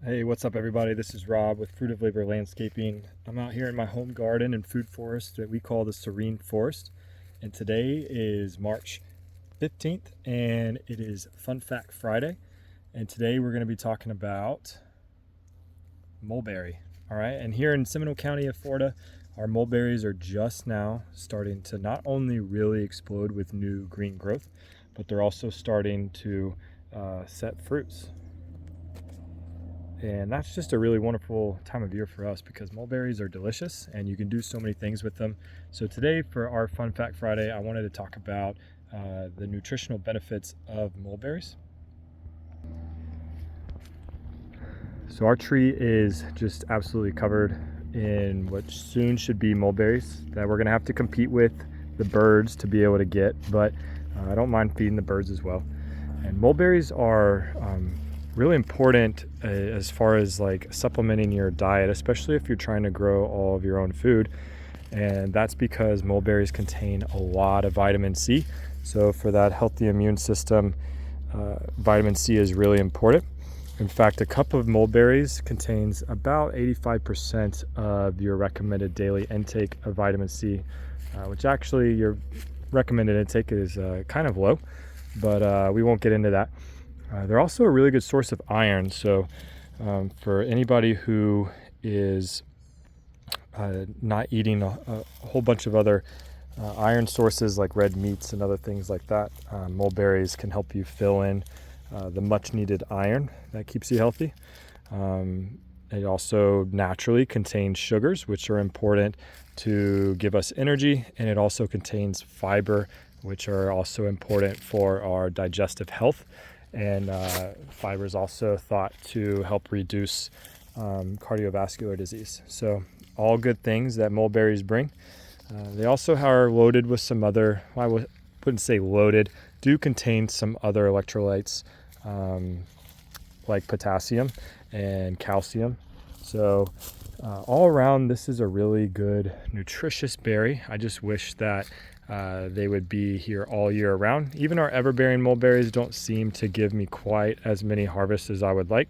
Hey, what's up everybody? This is Rob with Fruit of Labor Landscaping. I'm out here in my home garden and food forest that we call the Serene Forest. And today is March 15th and it is Fun Fact Friday. And today we're going to be talking about mulberry. All right, and here in Seminole County of Florida, our mulberries are just now starting to not only really explode with new green growth, but they're also starting to set fruits. And that's just a really wonderful time of year for us because mulberries are delicious and you can do so many things with them. So today for our Fun Fact Friday, I wanted to talk about the nutritional benefits of mulberries. So our tree is just absolutely covered in what soon should be mulberries that we're gonna have to compete with the birds to be able to get, but I don't mind feeding the birds as well. And mulberries are really important as far as like supplementing your diet, especially if you're trying to grow all of your own food. And that's because mulberries contain a lot of vitamin C. So for that healthy immune system, vitamin C is really important. In fact, a cup of mulberries contains about 85% of your recommended daily intake of vitamin C, which actually your recommended intake is kind of low, but we won't get into that. They're also a really good source of iron. So for anybody who is not eating a whole bunch of other iron sources like red meats and other things like that, mulberries can help you fill in the much needed iron that keeps you healthy. It also naturally contains sugars, which are important to give us energy, and it also contains fiber, which are also important for our digestive health. And fiber is also thought to help reduce cardiovascular disease. So all good things that mulberries bring. They also are loaded with some other, I wouldn't say loaded, do contain some other electrolytes like potassium and calcium. So all around, this is a really good, nutritious berry. I just wish that they would be here all year round. Even our ever-bearing mulberries don't seem to give me quite as many harvests as I would like.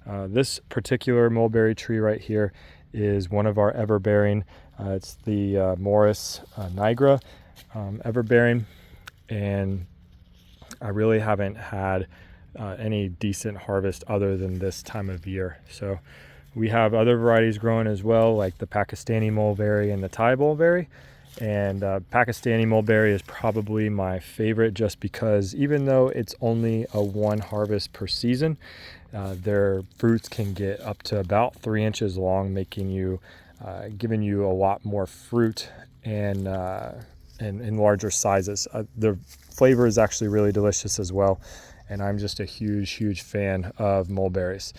This particular mulberry tree right here is one of our ever-bearing. It's the Morris nigra ever-bearing, and I really haven't had any decent harvest other than this time of year. So we have other varieties growing as well, like the Pakistani mulberry and the Thai mulberry. And Pakistani mulberry is probably my favorite just because even though it's only a one harvest per season, their fruits can get up to about 3 inches long, making you, giving you a lot more fruit and in larger sizes. The flavor is actually really delicious as well. And I'm just a huge fan of mulberries.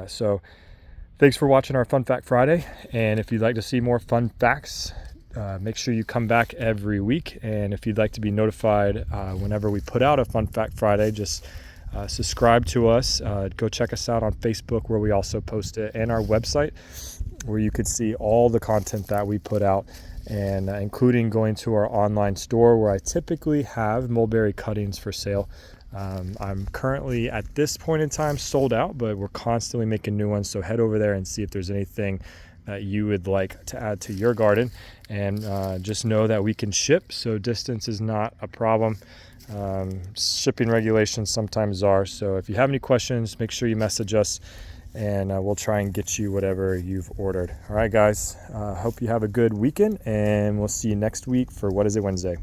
So thanks for watching our Fun Fact Friday. And if you'd like to see more fun facts, make sure you come back every week. And if you'd like to be notified whenever we put out a Fun Fact Friday, just subscribe to us. Go check us out on Facebook, where we also post it, and our website, where you could see all the content that we put out, and including going to our online store where I typically have mulberry cuttings for sale. I'm currently at this point in time sold out, but we're constantly making new ones. So head over there and see if there's anything that you would like to add to your garden. And just know that we can ship, so distance is not a problem. Shipping regulations sometimes are. So if you have any questions, make sure you message us, and we'll try and get you whatever you've ordered. All right, guys, hope you have a good weekend, and we'll see you next week for What Is It Wednesday.